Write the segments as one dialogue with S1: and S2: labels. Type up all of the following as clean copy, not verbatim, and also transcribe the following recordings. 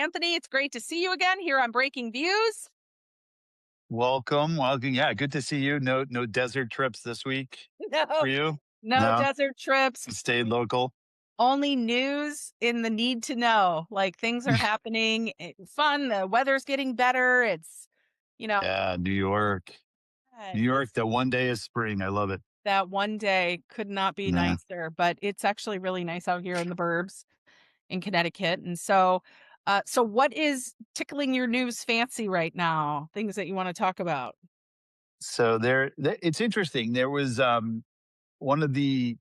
S1: Anthony, it's great to see you again here on Breaking Views.
S2: Welcome. Yeah, good to see you. No desert trips this week
S1: No,
S2: for you?
S1: no
S2: No,
S1: desert trips,
S2: stayed local.
S1: only news in the need to know. Like things are happening, fun, the weather's getting better. It's, you know,
S2: Yeah, New York. New York,
S1: it's
S2: the one day is spring. I love it.
S1: that one day could not be
S2: Yeah.
S1: nicer, but it's actually really nice out here in the burbs in Connecticut. And so what is tickling your news fancy right now? Things that you want to talk about?
S2: So it's interesting. There was one of the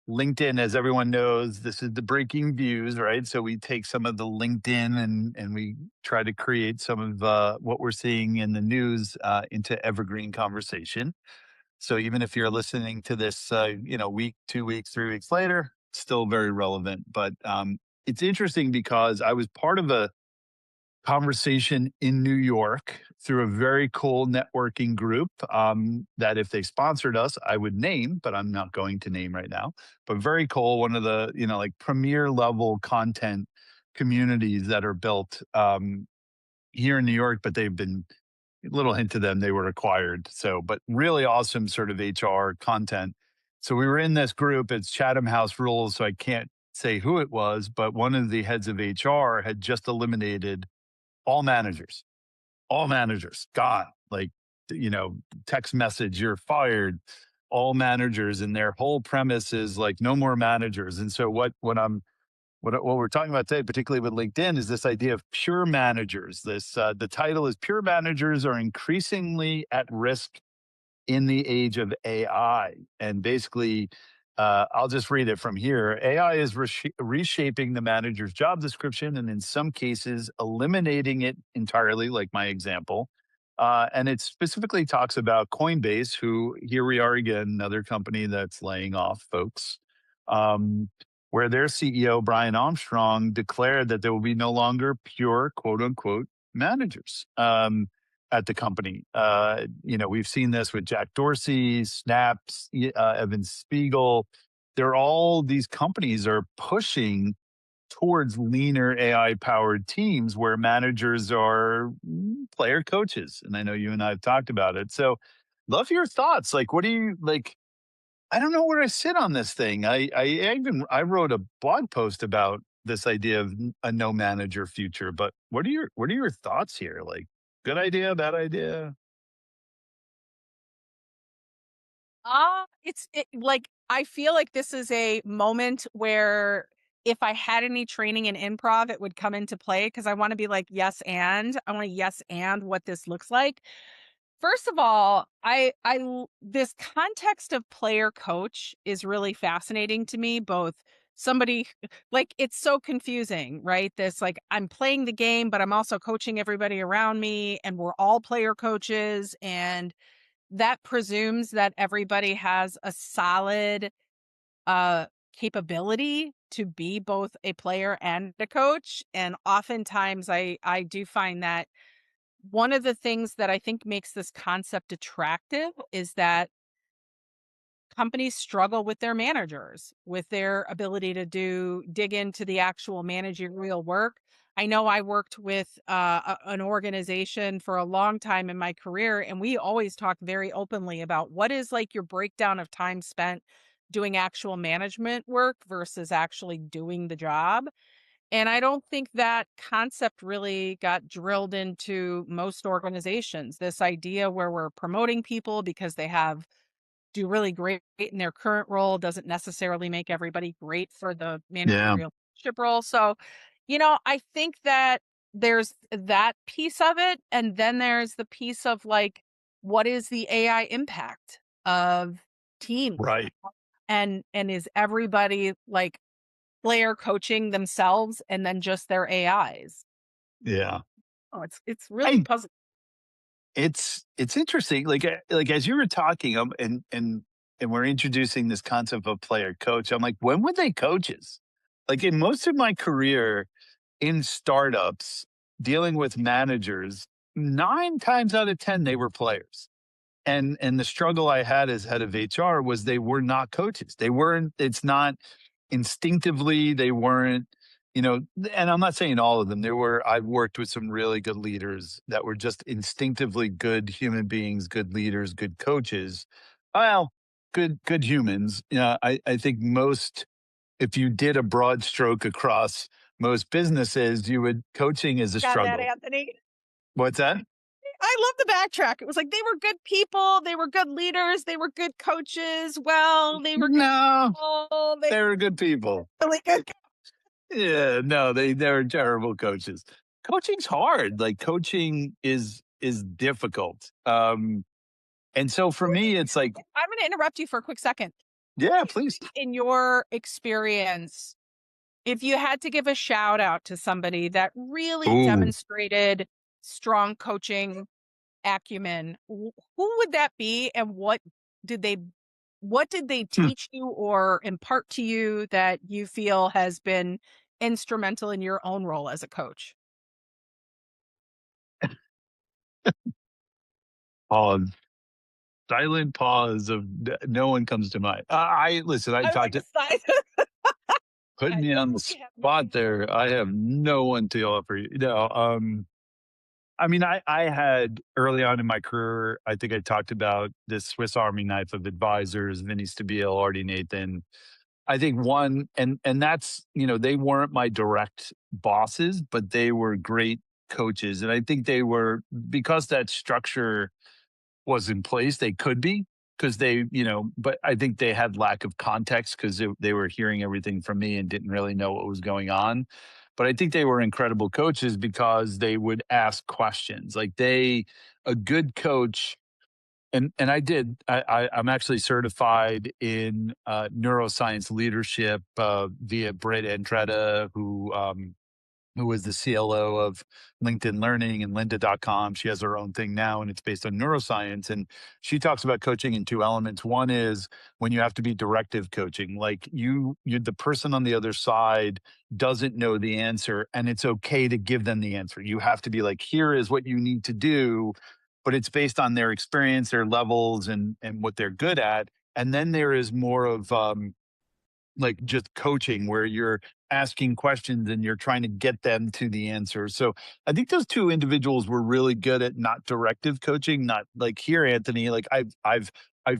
S2: LinkedIn, as everyone knows, this is the breaking views, right? So we take some of the LinkedIn and we try to create some of what we're seeing in the news into evergreen conversation. So even if you're listening to this, week, 2 weeks, 3 weeks later, still very relevant. But it's interesting because I was part of a conversation in New York through a very cool networking group that if they sponsored us, I would name, but I'm not going to name right now. But very cool, one of the like premier level content communities that are built here in New York, but they've been little hint to them, they were acquired. So, but really awesome sort of HR content. So we were in this group. It's Chatham House rules, so I can't say who it was, but one of the heads of HR had just eliminated all managers, gone. Like, text message, you're fired. All managers, and their whole premise is like no more managers. And so what we're talking about today, particularly with LinkedIn, is this idea of pure managers. The title is "Pure Managers Are Increasingly at Risk in the Age of AI," and basically, I'll just read it from here. AI is reshaping the manager's job description, and in some cases, eliminating it entirely, like my example. And it specifically talks about Coinbase, who here we are again, another company that's laying off folks. Um, where their CEO, Brian Armstrong, declared that there will be no longer pure quote unquote managers at the company. We've seen this with Jack Dorsey, Snaps, Evan Spiegel. They're all these companies are pushing towards leaner AI powered teams where managers are player coaches. And I know you and I have talked about it. So love your thoughts. Like, what do you like? I don't know where I sit on this thing. I wrote a blog post about this idea of a no manager future. But what are your thoughts here? Like, good idea, bad idea?
S1: Like I feel like this is a moment where if I had any training in improv, it would come into play because I want to be like, yes, and I want to yes and what this looks like. First of all, this context of player coach is really fascinating to me. Both somebody like it's so confusing, right? This like I'm playing the game, but I'm also coaching everybody around me, and we're all player coaches, and that presumes that everybody has a solid uh capability to be both a player and a coach. And oftentimes I do find that one of the things that I think makes this concept attractive is that companies struggle with their managers, with their ability to dig into the actual managerial work. I know I worked with an organization for a long time in my career, and we always talk very openly about what is like your breakdown of time spent doing actual management work versus actually doing the job. And I don't think that concept really got drilled into most organizations. This idea where we're promoting people because they have do really great in their current role doesn't necessarily make everybody great for the
S2: Yeah.
S1: managerial leadership role. So, I think that there's that piece of it. And then there's the piece of like, what is the AI impact of teams?
S2: Right.
S1: And is everybody like player coaching themselves and then just their AIs?
S2: Yeah.
S1: Oh, it's really
S2: I
S1: puzzling.
S2: it's interesting. Like as you were talking, and we're introducing this concept of player coach. I'm like, when were they coaches? Like in most of my career in startups, dealing with managers, 9 times out of 10 they were players. And the struggle I had as head of HR was they were not coaches. They weren't. It's not instinctively. They weren't. and I'm not saying all of them. I've worked with some really good leaders that were just instinctively good human beings, good leaders, good coaches. Well, good humans. Yeah, I think most, if you did a broad stroke across most businesses, coaching is a
S1: Got that,
S2: struggle.
S1: Anthony?
S2: What's that?
S1: I love the backtrack. It was like they were good people, they were good leaders, they were good coaches. Well, they were good
S2: No,
S1: people, they
S2: they were good people.
S1: were really good.
S2: Yeah, no, they're terrible coaches. Coaching's hard. Like coaching is difficult. And so for me, it's like,
S1: I'm going to interrupt you for a quick second.
S2: yeah, please.
S1: In your experience, if you had to give a shout out to somebody that really
S2: Ooh.
S1: demonstrated strong coaching acumen, who would that be, and did they
S2: Hmm.
S1: teach you or impart to you that you feel has been instrumental in your own role as a coach?
S2: Pause. Silent pause of no one comes to mind. I listen. I
S1: I was
S2: talked
S1: like,
S2: to
S1: aside.
S2: put
S1: Yeah,
S2: me
S1: you
S2: on the
S1: probably have nothing
S2: spot
S1: to
S2: there. I have no one to offer you. No, I mean, I had early on in my career, I think I talked about this Swiss Army knife of advisors, Vinny Stabile, Artie Nathan. I think one, and that's, they weren't my direct bosses, but they were great coaches. And I think they were, because that structure was in place, they could be, because but I think they had lack of context because they were hearing everything from me and didn't really know what was going on. But I think they were incredible coaches because they would ask questions. A good coach, and I'm actually certified in neuroscience leadership via Britt Andretta, who is the CLO of LinkedIn Learning and lynda.com. She has her own thing now and it's based on neuroscience. And she talks about coaching in two elements. One is when you have to be directive coaching, like you the person on the other side doesn't know the answer and it's okay to give them the answer. You have to be like, here is what you need to do, but it's based on their experience, their levels and what they're good at. And then there is more of like just coaching where you're asking questions and you're trying to get them to the answer. So I think those two individuals were really good at not directive coaching, not like here, Anthony, like I've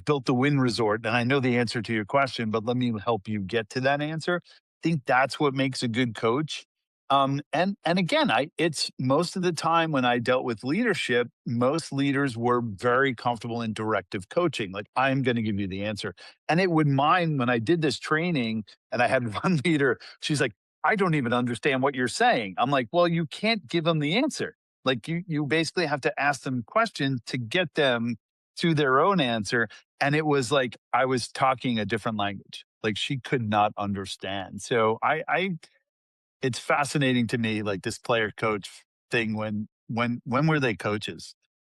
S2: built the Win Resort and I know the answer to your question, but let me help you get to that answer. I think that's what makes a good coach. And again, it's most of the time when I dealt with leadership, most leaders were very comfortable in directive coaching. Like, I'm going to give you the answer. And it would mind when I did this training and I had one leader, she's like, I don't even understand what you're saying. I'm like, well, you can't give them the answer. Like you basically have to ask them questions to get them to their own answer. And it was like I was talking a different language. Like she could not understand. So I it's fascinating to me, like this player coach thing when were they coaches?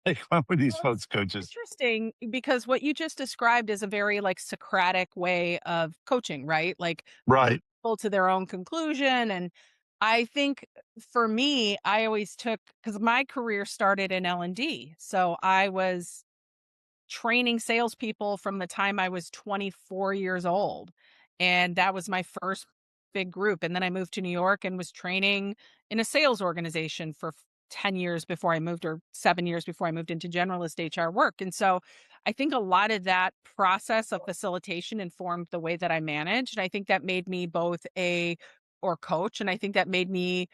S2: Like when were these
S1: Well, it's
S2: folks coaches?
S1: interesting because what you just described is a very like Socratic way of coaching, right? Like
S2: Right.
S1: people to their own conclusion. And I think for me, I always took, because my career started in L&D. So I was training salespeople from the time I was 24 years old. And that was my first big group. And then I moved to New York and was training in a sales organization for 10 years before I moved, or 7 years before I moved into generalist HR work. And so I think a lot of that process of facilitation informed the way that I managed. And I think that made me both or coach. And I think that made me,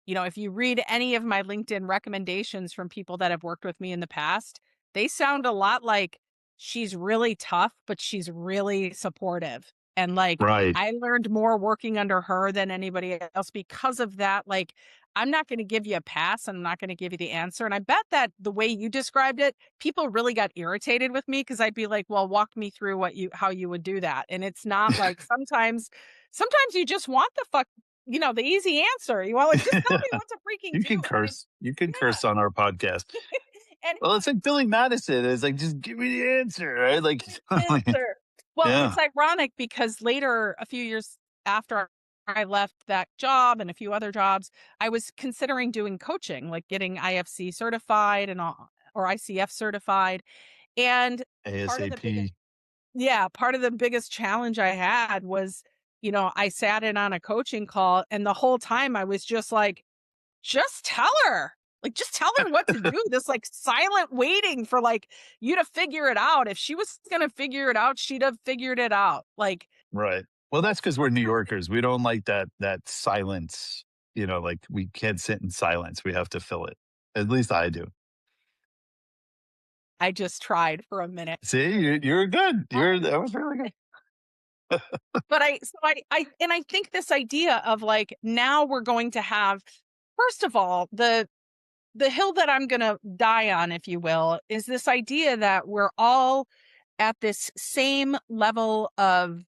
S1: if you read any of my LinkedIn recommendations from people that have worked with me in the past, they sound a lot like she's really tough, but she's really supportive. And like,
S2: Right.
S1: I learned more working under her than anybody else because of that. Like, I'm not going to give you a pass and I'm not going to give you the answer. And I bet that the way you described it, people really got irritated with me because I'd be like, well, walk me through how you would do that. And it's not like sometimes you just want the easy answer. You want like, just tell me what to freaking
S2: You
S1: do.
S2: can
S1: And
S2: curse. You can
S1: yeah.
S2: curse on our podcast.
S1: And
S2: Well, it's like Billy Madison. It's like, just give me the answer, right? Like,
S1: answer. Well,
S2: yeah,
S1: it's ironic because later, a few years after I left that job and a few other jobs, I was considering doing coaching, like getting IFC certified and all, or ICF certified. And part of the biggest
S2: ASAP.
S1: part of the biggest challenge I had was I sat in on a coaching call and the whole time I was just like, just tell her. Like, just tell her what to do. This like silent waiting for like you to figure it out. If she was gonna figure it out, she'd have figured it out. Like,
S2: Right. Well, that's because 'cause we're New Yorkers. We don't like that silence, like, we can't sit in silence. We have to fill it. At least I do.
S1: I just tried for a minute.
S2: See, you're good. That was really good.
S1: But I think this idea of like now we're going to have, first of all, the hill that I'm gonna die on, if you will, is this idea that we're all at this same level of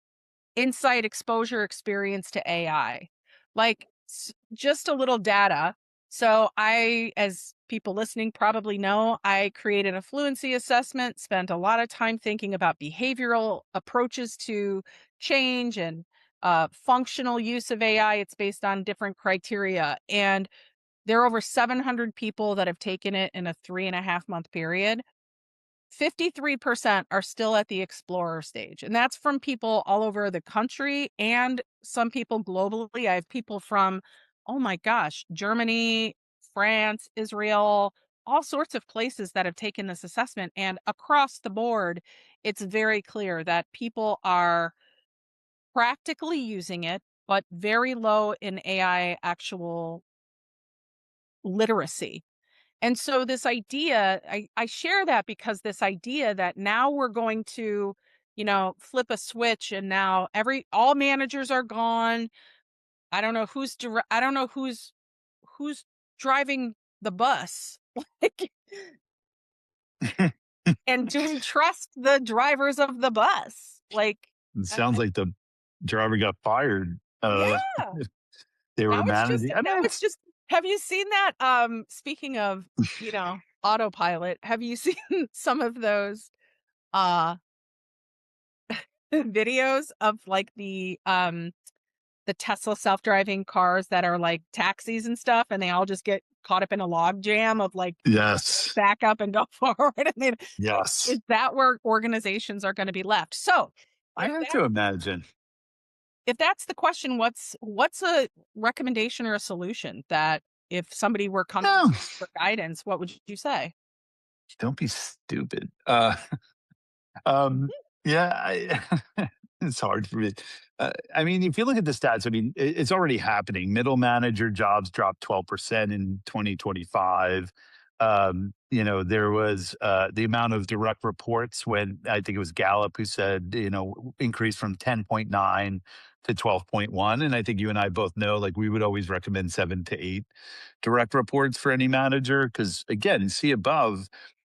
S1: insight, exposure, experience to AI. Like, just a little data. So, as people listening probably know, I created a fluency assessment, spent a lot of time thinking about behavioral approaches to change and functional use of AI. It's based on different criteria. And there are over 700 people that have taken it in a 3.5 month period. 53% are still at the explorer stage, and that's from people all over the country and some people globally. I have people from, oh my gosh, Germany, France, Israel, all sorts of places that have taken this assessment. And across the board, it's very clear that people are practically using it, but very low in AI actual literacy. And so this idea, I share that because this idea that now we're going to, flip a switch and now all managers are gone. I don't know who's driving the bus. Like, and do we trust the drivers of the bus? Like,
S2: It
S1: I,
S2: sounds
S1: I,
S2: like the driver got fired.
S1: yeah.
S2: They were managing I
S1: Now
S2: mean,
S1: it's just, have you seen that? Speaking of, autopilot, have you seen some of those uh videos of like the Tesla self-driving cars that are like taxis and stuff, and they all just get caught up in a log jam of like
S2: yes.
S1: back up and go forward. And then
S2: Yes.
S1: is that where organizations are going to be left? So
S2: I
S1: if
S2: have
S1: that
S2: to imagine.
S1: if that's the question, what's a recommendation or a solution that if somebody were coming
S2: No,
S1: to you for guidance, what would you say?
S2: don't be stupid. Um, yeah, it's hard for me. I mean, if you look at the stats, I mean, it's already happening. Middle manager jobs dropped 12% in 2025. There was the amount of direct reports when I think it was Gallup who said, increased from 10.9 to 12.1. And I think you and I both know, like, we would always recommend 7 to 8 direct reports for any manager. Cause again, see above,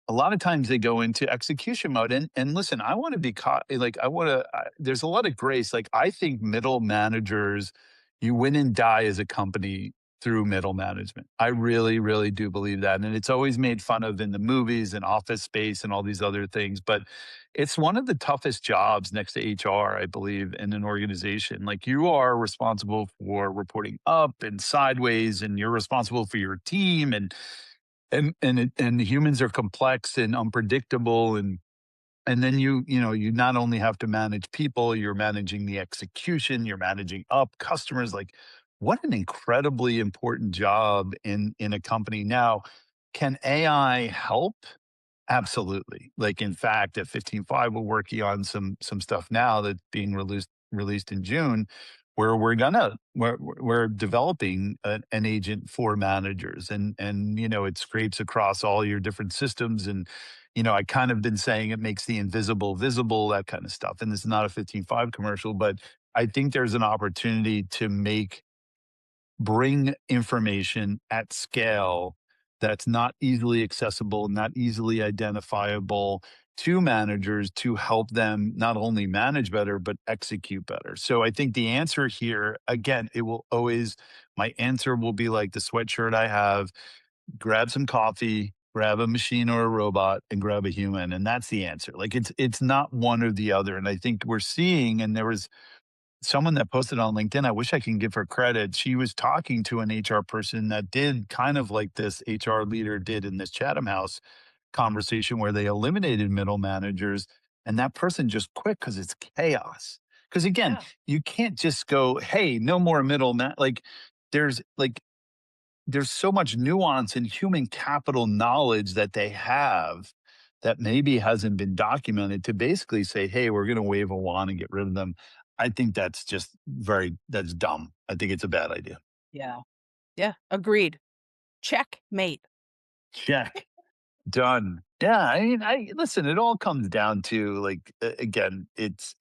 S2: a lot of times they go into execution mode and listen, I want to be caught, like I want to there's a lot of grace. Like, I think middle managers, you win and die as a company through middle management. I really, really do believe that, and it's always made fun of in the movies and Office Space and all these other things, but it's one of the toughest jobs next to HR, I believe, in an organization. Like, you are responsible for reporting up and sideways, and you're responsible for your team, and humans are complex and unpredictable, and then you not only have to manage people, you're managing the execution, you're managing up customers. Like, what an incredibly important job in a company. Now, can AI help? Absolutely. Like, in fact, at 15.5, we're working on some stuff now that's being released in June, where we're developing an agent for managers, and it scrapes across all your different systems, and I kind of been saying it makes the invisible visible, that kind of stuff. And this is not a 15.5 commercial, but I think there's an opportunity to bring information at scale that's not easily accessible, not easily identifiable to managers to help them not only manage better, but execute better. So I think the answer here, again, my answer will be like the sweatshirt I have: grab some coffee, grab a machine or a robot, and grab a human. And that's the answer. Like, it's not one or the other. And I think we're seeing, and there was someone that posted on LinkedIn, I wish I can give her credit. She was talking to an HR person that did kind of like this HR leader did in this Chatham House conversation, where they eliminated middle managers, and that person just quit because it's chaos. Because again,
S1: Yeah.
S2: you can't just go, "Hey, no more middleman." Like, there's so much nuance and human capital knowledge that they have that maybe hasn't been documented to basically say, "Hey, we're gonna wave a wand and get rid of them." I think that's just that's dumb. I think it's a bad idea.
S1: Yeah. Yeah. Agreed. Checkmate.
S2: Check. Done. Yeah, I mean, I listen, it all comes down to like again, it's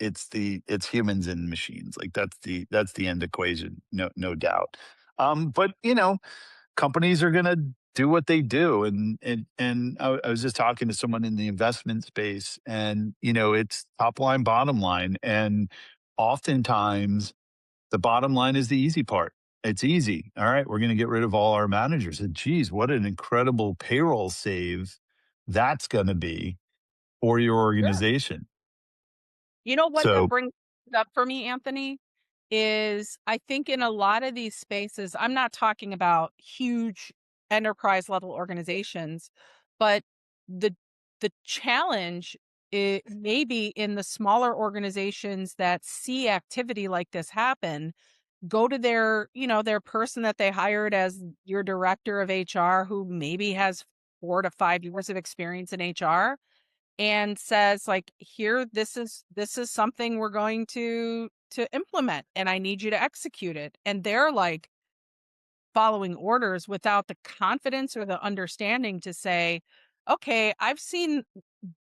S2: humans and machines. Like that's the end equation, no doubt. But companies are gonna do what they do. And I was just talking to someone in the investment space, and it's top line, bottom line. And oftentimes the bottom line is the easy part. It's easy. All right, we're going to get rid of all our managers. And geez, what an incredible payroll save that's going to be for your
S1: Sure.
S2: organization.
S1: You know what that
S2: So,
S1: brings up for me, Anthony, is I think in a lot of these spaces, I'm not talking about huge enterprise level organizations, but the the challenge maybe in the smaller organizations that see activity like this happen, go to their person that they hired as your director of HR who maybe has 4 to 5 years of experience in HR and says like, here, this is something we're going to implement and I need you to execute it, and they're like following orders without the confidence or the understanding to say, okay, I've seen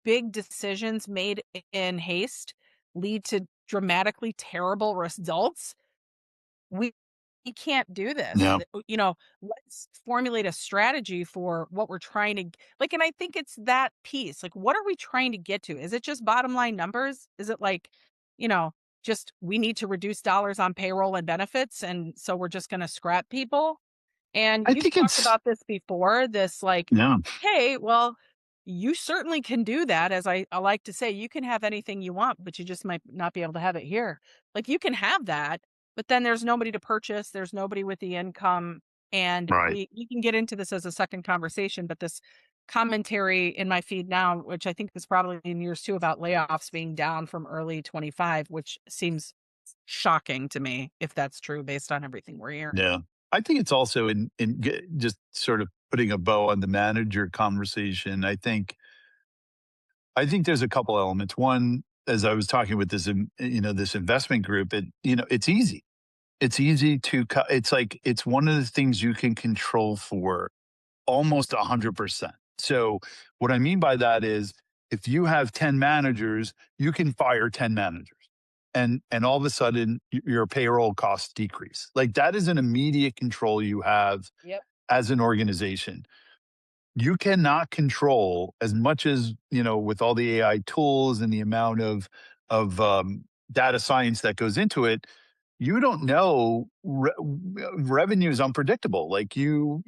S1: big decisions made in haste lead to dramatically terrible results. We we can't do this.
S2: yeah,
S1: Let's formulate a strategy for what we're trying to like, and I think it's that piece. Like, what are we trying to get to? Is it just bottom line numbers? Is it like, you know, just we need to reduce dollars on payroll and benefits, and so we're just gonna scrap people? And
S2: I
S1: you've
S2: think
S1: talked
S2: it's,
S1: about this before, this like,
S2: yeah,
S1: hey, well, you certainly can do that. As I like to say, you can have anything you want, but you just might not be able to have it here. Like you can have that, but then there's nobody to purchase, there's nobody with the income. And
S2: right.
S1: we can get into this as a second conversation, but this commentary in my feed now, which I think is probably in years too, about layoffs being down from early 25, which seems shocking to me if that's true based on everything we're hearing.
S2: Yeah. I think it's also just sort of putting a bow on the manager conversation. I think there's a couple elements. One, as I was talking with this investment group, it's easy. It's easy to cut. It's like it's one of the things you can control for almost 100%. So what I mean by that is if you have 10 managers, you can fire 10 managers. And all of a sudden your payroll costs decrease. Like that is an immediate control you have
S1: Yep.
S2: as an organization. You cannot control as much as, with all the AI tools and the amount of data science that goes into it. You don't know revenue is unpredictable. Like you're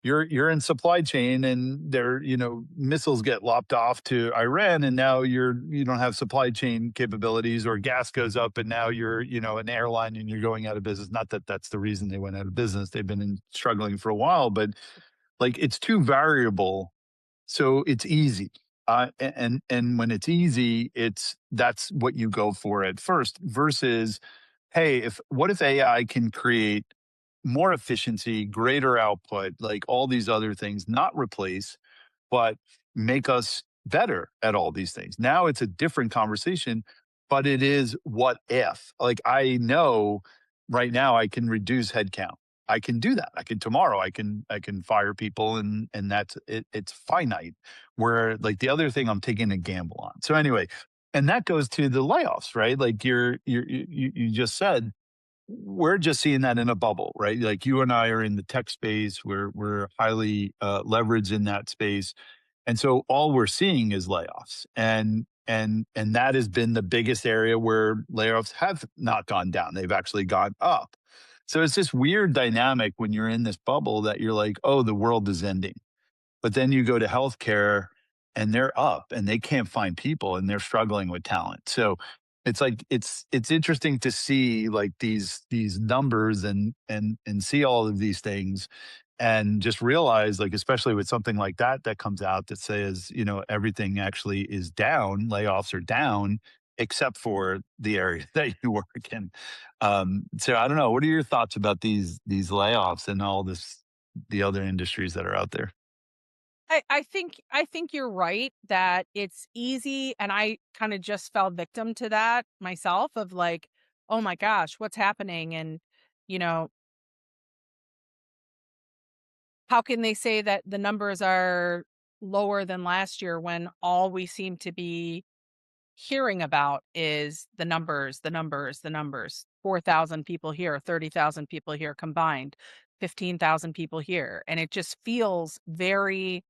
S2: you're in supply chain and missiles get lopped off to Iran and now you don't have supply chain capabilities, or gas goes up and now you're an airline and you're going out of business. Not that that's the reason they went out of business. They've been struggling for a while, but like it's too variable, so it's easy. And when it's easy, that's what you go for at first versus, hey, if what if AI can create more efficiency, greater output, like all these other things, not replace, but make us better at all these things. Now it's a different conversation, but it is what if. Like I know right now I can reduce headcount. I can do that. I can tomorrow. I can fire people, and that's it. It's finite. Where like the other thing I'm taking a gamble on. So anyway, and that goes to the layoffs, right? Like you just said, we're just seeing that in a bubble, right? Like you and I are in the tech space. We're highly leveraged in that space, and so all we're seeing is layoffs, and that has been the biggest area where layoffs have not gone down; they've actually gone up. So it's this weird dynamic when you're in this bubble that you're like, oh, the world is ending. But then you go to healthcare and they're up and they can't find people and they're struggling with talent. So it's like it's interesting to see like these numbers and see all of these things and just realize, like, especially with something like that that comes out that says, everything actually is down, layoffs are down. except for the area that you work in. So I don't know. What are your thoughts about these layoffs and all this the other industries that are out there?
S1: I think you're right that it's easy, and I kind of just fell victim to that myself of like, oh my gosh, what's happening? And you know, how can they say that the numbers are lower than last year when all we seem to be hearing about is the numbers, the numbers, the numbers. 4,000 people here, 30,000 people here combined, 15,000 people here. And it just feels very,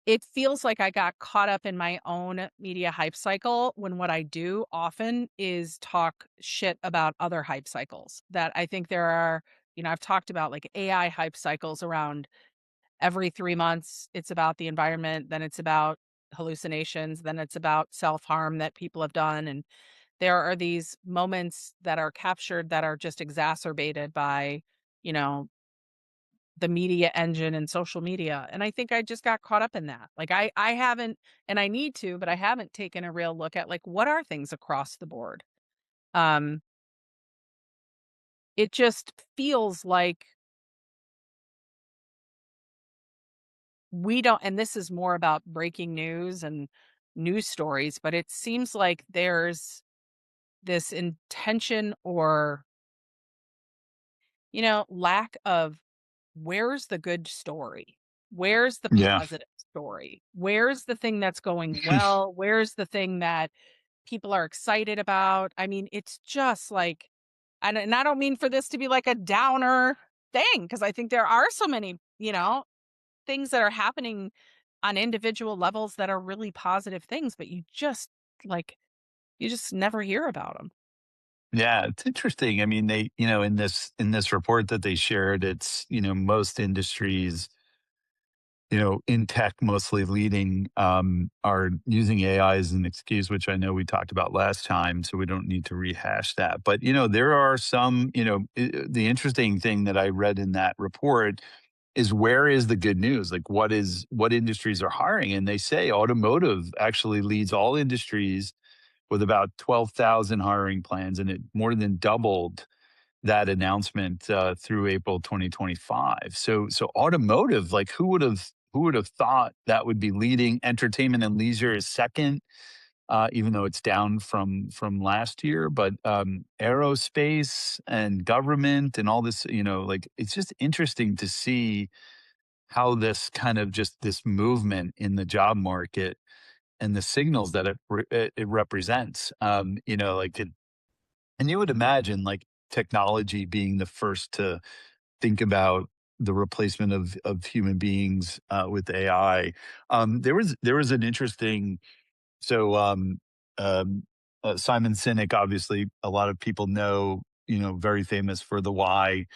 S1: it feels like I got caught up in my own media hype cycle when what I do often is talk shit about other hype cycles that I think there are, I've talked about like AI hype cycles around every 3 months. It's about the environment, then it's about hallucinations, then it's about self-harm that people have done, and there are these moments that are captured that are just exacerbated by, you know, the media engine and social media, and I think I just got caught up in that. Like, I haven't, and I need to, but I haven't taken a real look at, like, what are things across the board? Um, it just feels like we don't, and this is more about breaking news and news stories, but it seems like there's this intention or, lack of where's the good story? Where's the
S2: Yeah.
S1: positive story? Where's the thing that's going well? Where's the thing that people are excited about? I mean, it's just like, and I don't mean for this to be like a downer thing, because I think there are so many, things that are happening on individual levels that are really positive things, but like, you just never hear about them.
S2: Yeah, it's interesting. I mean, they, in this report that they shared, it's, most industries, in tech, mostly leading, are using AI as an excuse, which I know we talked about last time, so we don't need to rehash that. But, there are some, the interesting thing that I read in that report is where is the good news? Like, what industries are hiring? And they say automotive actually leads all industries with about 12,000 hiring plans, and it more than doubled that announcement through April 2025. So automotive, like who would have thought that would be leading? Entertainment and leisure is second, even though it's down from last year. But aerospace and government and all this, like it's just interesting to see how this kind of just this movement in the job market and the signals that it represents. Like and you would imagine like technology being the first to think about the replacement of human beings with AI. There was an interesting so Simon Sinek, obviously, a lot of people know, very famous for the why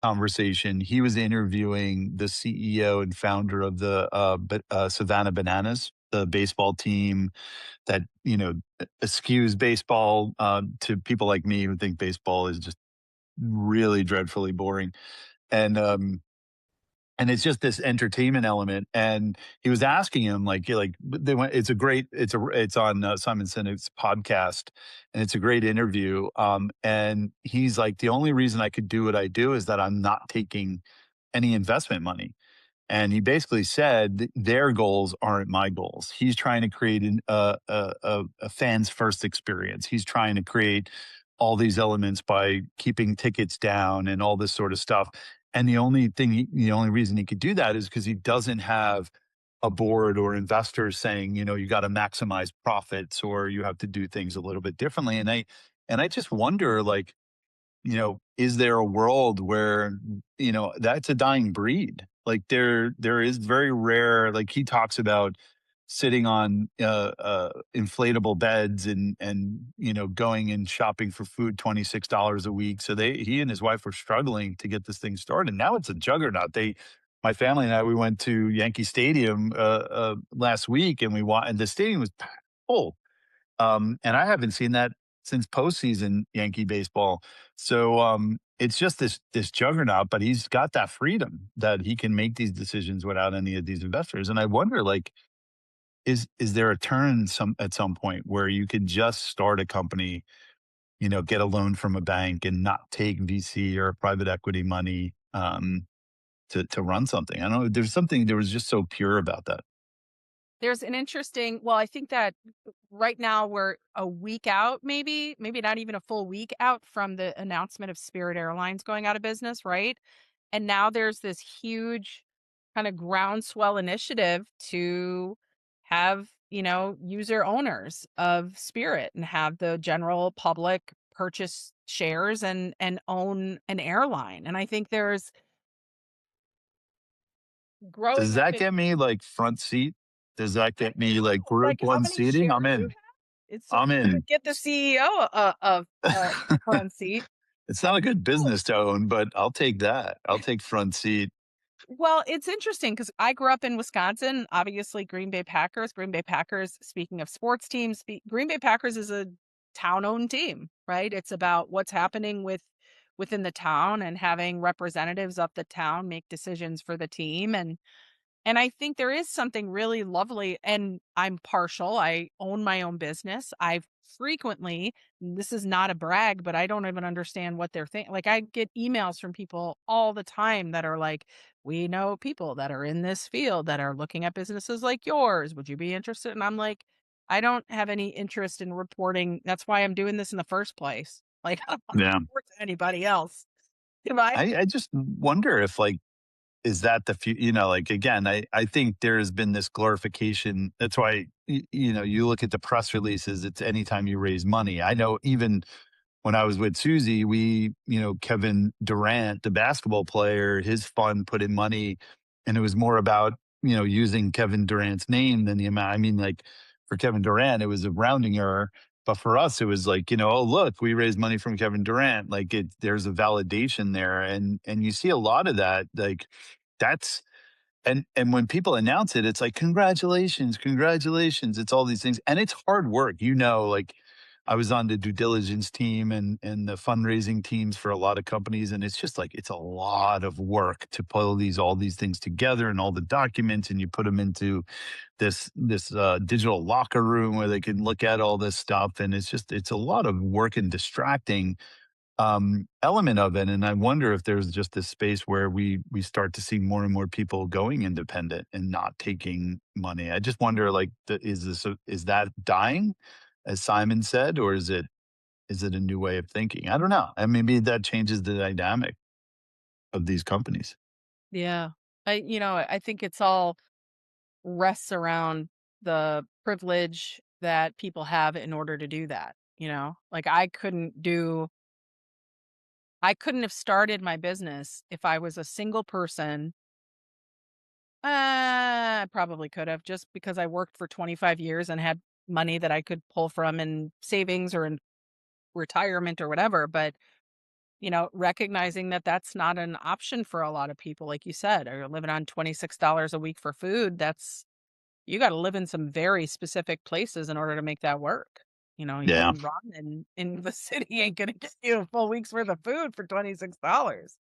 S2: conversation. He was interviewing the CEO and founder of the Savannah Bananas, the baseball team that eschews baseball to people like me who think baseball is just really dreadfully boring. And it's just this entertainment element. And he was asking him, like they went. It's on Simon Sinek's podcast, and it's a great interview. And he's like, the only reason I could do what I do is that I'm not taking any investment money. And he basically said their goals aren't my goals. He's trying to create a fans first experience. He's trying to create all these elements by keeping tickets down and all this sort of stuff. And the only reason he could do that is because he doesn't have a board or investors saying, you got to maximize profits or you have to do things a little bit differently. And I just wonder, like, is there a world where, that's a dying breed? Like there is very rare, like he talks about sitting on inflatable beds and going and shopping for food $26 a week. So he and his wife were struggling to get this thing started. Now it's a juggernaut. My family and I, we went to Yankee Stadium last week and and the stadium was full, and I haven't seen that since postseason Yankee baseball. So it's just this juggernaut, but he's got that freedom that he can make these decisions without any of these investors. And I wonder, like, is there a turn at some point where you could just start a company, you know, get a loan from a bank and not take VC or private equity money, to run something? I don't know, there was just so pure about that.
S1: There's an interesting well, I think that right now we're a week out, maybe not even a full week out from the announcement of Spirit Airlines going out of business, right? And now there's this huge kind of groundswell initiative to have, user owners of Spirit and have the general public purchase shares and own an airline. And I think there's
S2: Does
S1: growing up
S2: that
S1: in
S2: get me, like, front seat? Does that
S1: I
S2: get me, like, group
S1: like how
S2: 1
S1: many
S2: seating?
S1: shares
S2: I'm
S1: you
S2: in.
S1: have? It's
S2: I'm
S1: you could
S2: in.
S1: get the CEO of the front seat.
S2: It's not a good
S1: Oh,
S2: business to own, but I'll take that. I'll take front seat.
S1: well, it's interesting because I grew up in Wisconsin, obviously Green Bay Packers. Green Bay Packers, speaking of sports teams, Green Bay Packers is a town-owned team, right? It's about what's happening within the town and having representatives of the town make decisions for the team. And I think there is something really lovely, and I'm partial. I own my own business. I've frequently, this is not a brag, but I don't even understand what they're thinking. Like, I get emails from people all the time that are like, we know people that are in this field that are looking at businesses like yours. Would you be interested? And I'm like, I don't have any interest in reporting. That's why I'm doing this in the first place. Like, I don't want to
S2: Yeah.
S1: report to anybody else. Am I?
S2: I just wonder if, like, is that you know, like, again, I think there has been this glorification. That's why, you know, you look at the press releases, it's anytime you raise money. I know even when I was with Susie, you know, Kevin Durant, the basketball player, his fund put in money, and it was more about, you know, using Kevin Durant's name than the amount. I mean, like, for Kevin Durant, it was a rounding error. But for us, it was like, you know, oh, look, we raised money from Kevin Durant. Like, there's a validation there. And you see a lot of that. Like, that's and when people announce it, it's like, "Congratulations, congratulations." It's all these things, and it's hard work, you know, like, I was on the due diligence team and the fundraising teams for a lot of companies, and it's just like, it's a lot of work to pull all these things together and all the documents, and you put them into digital locker room where they can look at all this stuff, and it's a lot of work and distracting, element of it. And I wonder if there's just this space where we start to see more and more people going independent and not taking money. I just wonder, like, is that dying, as Simon said, or is it a new way of thinking? I don't know. And maybe that changes the dynamic of these companies.
S1: Yeah. I think it's all rests around the privilege that people have in order to do that, you know? Like, I couldn't have started my business if I was a single person. I probably could have, just because I worked for 25 years and had money that I could pull from in savings or in retirement or whatever, but, recognizing that that's not an option for a lot of people, like you said, or you're living on $26 a week for food, you gotta live in some very specific places in order to make that work.
S2: Yeah.
S1: Even ramen in the city ain't gonna get you a full week's worth of food for $26.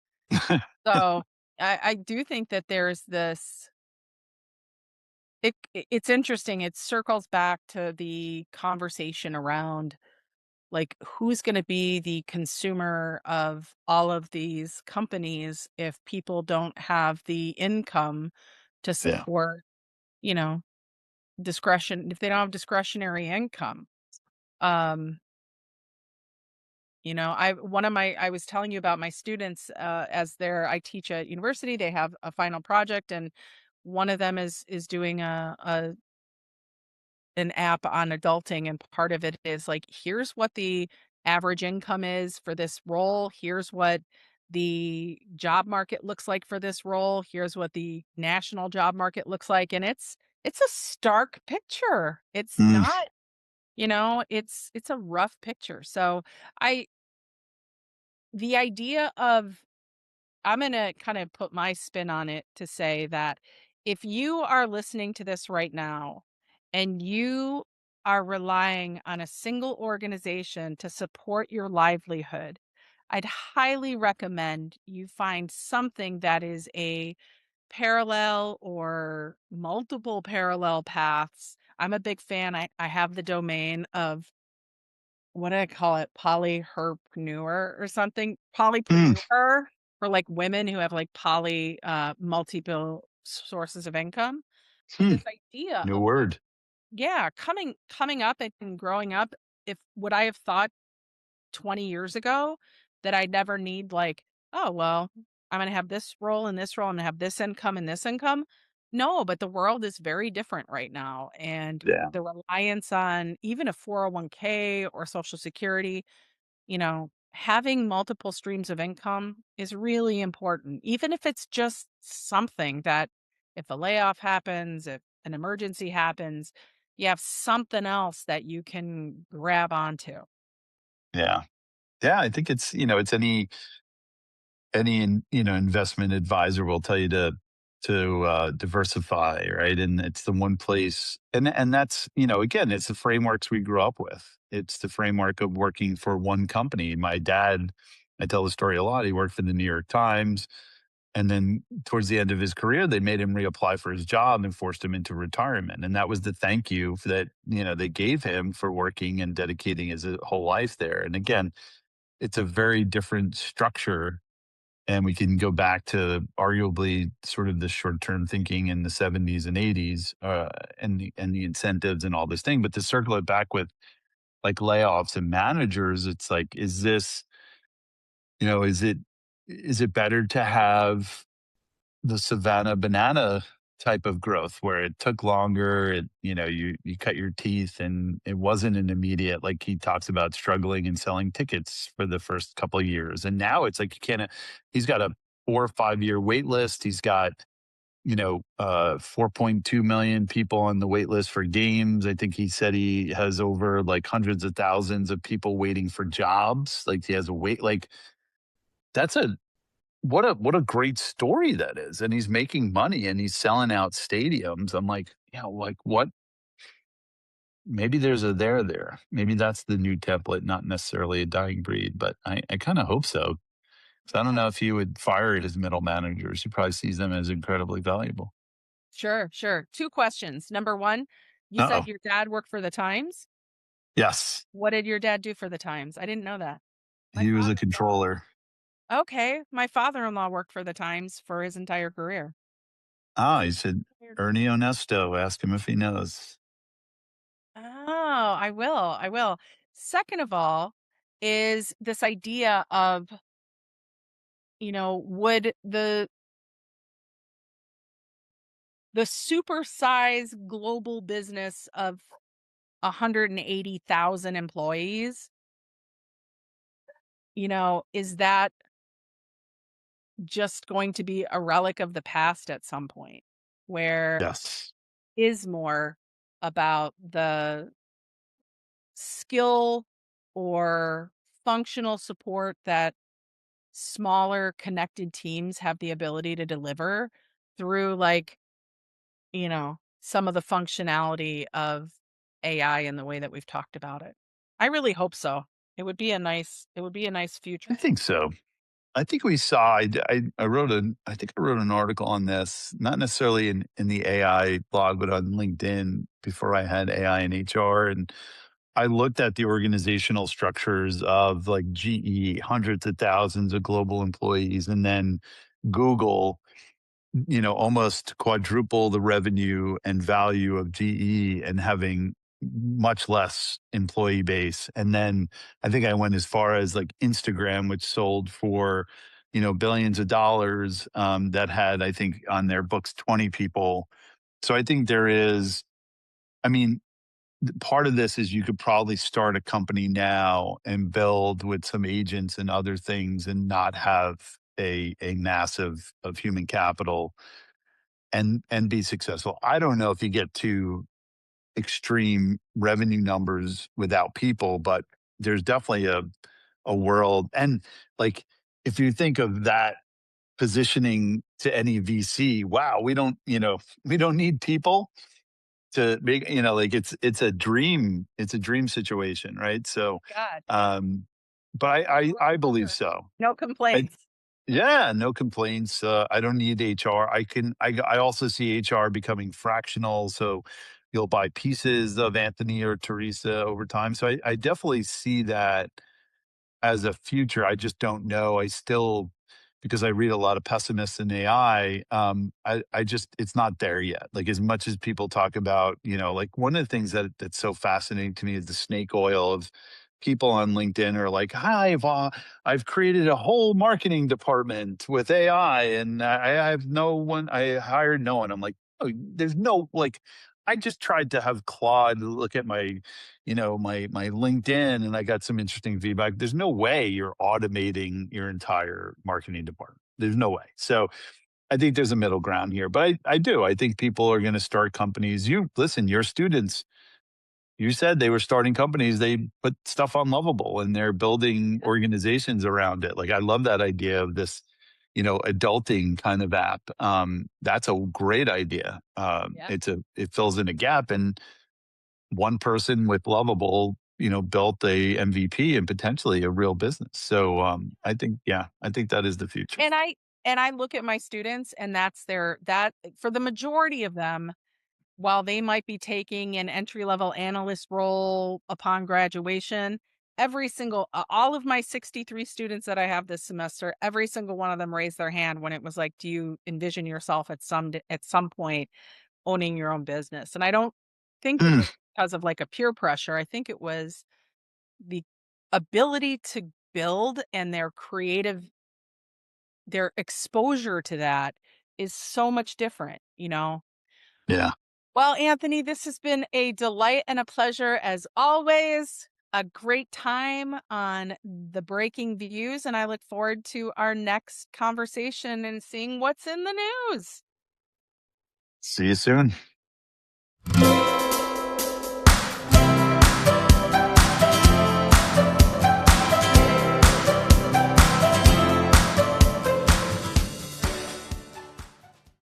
S1: So, I do think that there's this it's interesting, it circles back to the conversation around, like, who's gonna be the consumer of all of these companies if people don't have the income to
S2: Yeah.
S1: support, you know, if they don't have discretionary income. Um, I was telling you about my students, as I teach at university, they have a final project, and one of them is doing an app on adulting, and part of it is like, here's what the average income is for this role, here's what the job market looks like for this role, here's what the national job market looks like, and it's a stark picture. It's
S2: Mm,
S1: not, it's a rough picture. So I the idea of I'm gonna kind of put my spin on it to say that if you are listening to this right now and you are relying on a single organization to support your livelihood, I'd highly recommend you find something that is a parallel or multiple parallel paths I'm a big fan. I have the domain of what do I call it? Polyherpreneur or something?
S2: Mm,
S1: Polypreneur for like women who have like multiple sources of income. But
S2: hmm,
S1: this idea
S2: new
S1: of like,
S2: word.
S1: yeah, coming up and growing up, if would I have thought 20 years ago that I'd never need like, oh, well, I'm going to have this role and this role and have this income and this income. No, but the world is very different right now. And
S2: Yeah,
S1: the reliance on even a 401k or social security, having multiple streams of income is really important. Even if it's just something that if a layoff happens, if an emergency happens, you have something else that you can grab onto.
S2: yeah, yeah. I think it's it's investment advisor will tell you to diversify, right? And it's the one place, and that's again, it's the frameworks we grew up with. It's the framework of working for one company. My dad, I tell the story a lot. He worked for the New York Times, and then towards the end of his career, they made him reapply for his job and forced him into retirement. And that was the thank you for that they gave him for working and dedicating his whole life there. And again, it's a very different structure, and we can go back to arguably sort of the short-term thinking in the 70s and 80s, and the incentives and all this thing. But to circle it back with like layoffs and managers, it's like, is this, is it better to have the Savannah banana type of growth where it took longer, you cut your teeth and it wasn't an immediate, like he talks about struggling and selling tickets for the first couple of years. And now it's like you can't he's got a 4 or 5 year wait list. He's got 4.2 million people on the wait list for games. I think he said he has over like hundreds of thousands of people waiting for jobs. Like he has a wait, like that's a what a great story that is, and he's making money and he's selling out stadiums. I'm like, yeah, like what? Maybe there's a there. Maybe that's the new template, not necessarily a dying breed, but I kind of hope so. So I don't
S1: Yeah.
S2: know if he would fire his middle managers. He probably sees them as incredibly valuable.
S1: Sure, sure. 2 questions. Number 1, you
S2: Uh
S1: said
S2: oh.
S1: your dad worked for the Times?
S2: Yes,
S1: What did your dad do for the Times? I didn't know that. My
S2: he was a
S1: father-in-law.
S2: controller.
S1: Okay, my father-in-law worked for the Times for his entire career.
S2: Ah,
S1: His
S2: he said
S1: entire
S2: Ernie Onesto. Ask him if he knows.
S1: Oh, I will, I will. Second of all, is this idea of, would the supersize global business of 180,000 employees, is that just going to be a relic of the past at some point, where
S2: Yes,
S1: is more about the skill or functional support that smaller connected teams have the ability to deliver through like, some of the functionality of AI in the way that we've talked about it. I really hope so. It would be a nice
S2: I
S1: future.
S2: think so. I think we saw. I wrote an. I think I wrote an article on this, not necessarily in the AI blog, but on LinkedIn before I had AI and HR, and I looked at the organizational structures of like GE, hundreds of thousands of global employees, and then Google, almost quadruple the revenue and value of GE and having much less employee base. And then I think I went as far as like Instagram, which sold for, billions of dollars, that had, I think, on their books 20 people. So I think there is, I mean, part of this is you could probably start a company now and build with some agents and other things and not have a massive of human capital and be successful. I don't know if you get to extreme revenue numbers without people, but there's definitely a world. And like if you think of that positioning to any VC, wow, we don't need people to make, like it's a dream situation, right? So
S1: God,
S2: um but I believe so.
S1: no
S2: I
S1: complaints.
S2: Yeah, no complaints. I don't need HR. I also see HR becoming fractional. So, you'll buy pieces of Anthony or Theresa over time. So I definitely see that as a future. I just don't know. I still, because I read a lot of pessimists in AI, I just, it's not there yet. Like as much as people talk about, like one of the things that's so fascinating to me is the snake oil of people on LinkedIn are like, "Hi, I've created a whole marketing department with AI, and I have no one. I hired no one." I'm like, "Oh, there's no like." I just tried to have Claude look at my my LinkedIn, and I got some interesting feedback. There's no way you're automating your entire marketing department. There's no way. So I think there's a middle ground here, but I do. I think people are going to start companies. You listen, your students, you said they were starting companies. They put stuff on Lovable and they're building organizations around it. Like I love that idea of this, adulting kind of app. That's a great idea.
S1: Yeah.
S2: It fills in a gap, and one person with Lovable, built a MVP and potentially a real business. So I think, yeah, I think that is the future.
S1: And I look at my students, and that's that for the majority of them, while they might be taking an entry level analyst role upon graduation, all of my 63 students that I have this semester, every single one of them raised their hand when it was like, do you envision yourself at some point owning your own business? And I don't think it was
S2: Mm,
S1: because of like a peer pressure. I think it was the ability to build, and their exposure to that is so much different.
S2: yeah.
S1: Well, Anthony, this has been a delight and a pleasure as always. A great time on the breaking views, and I look forward to our next conversation and seeing what's in the news.
S2: See you soon.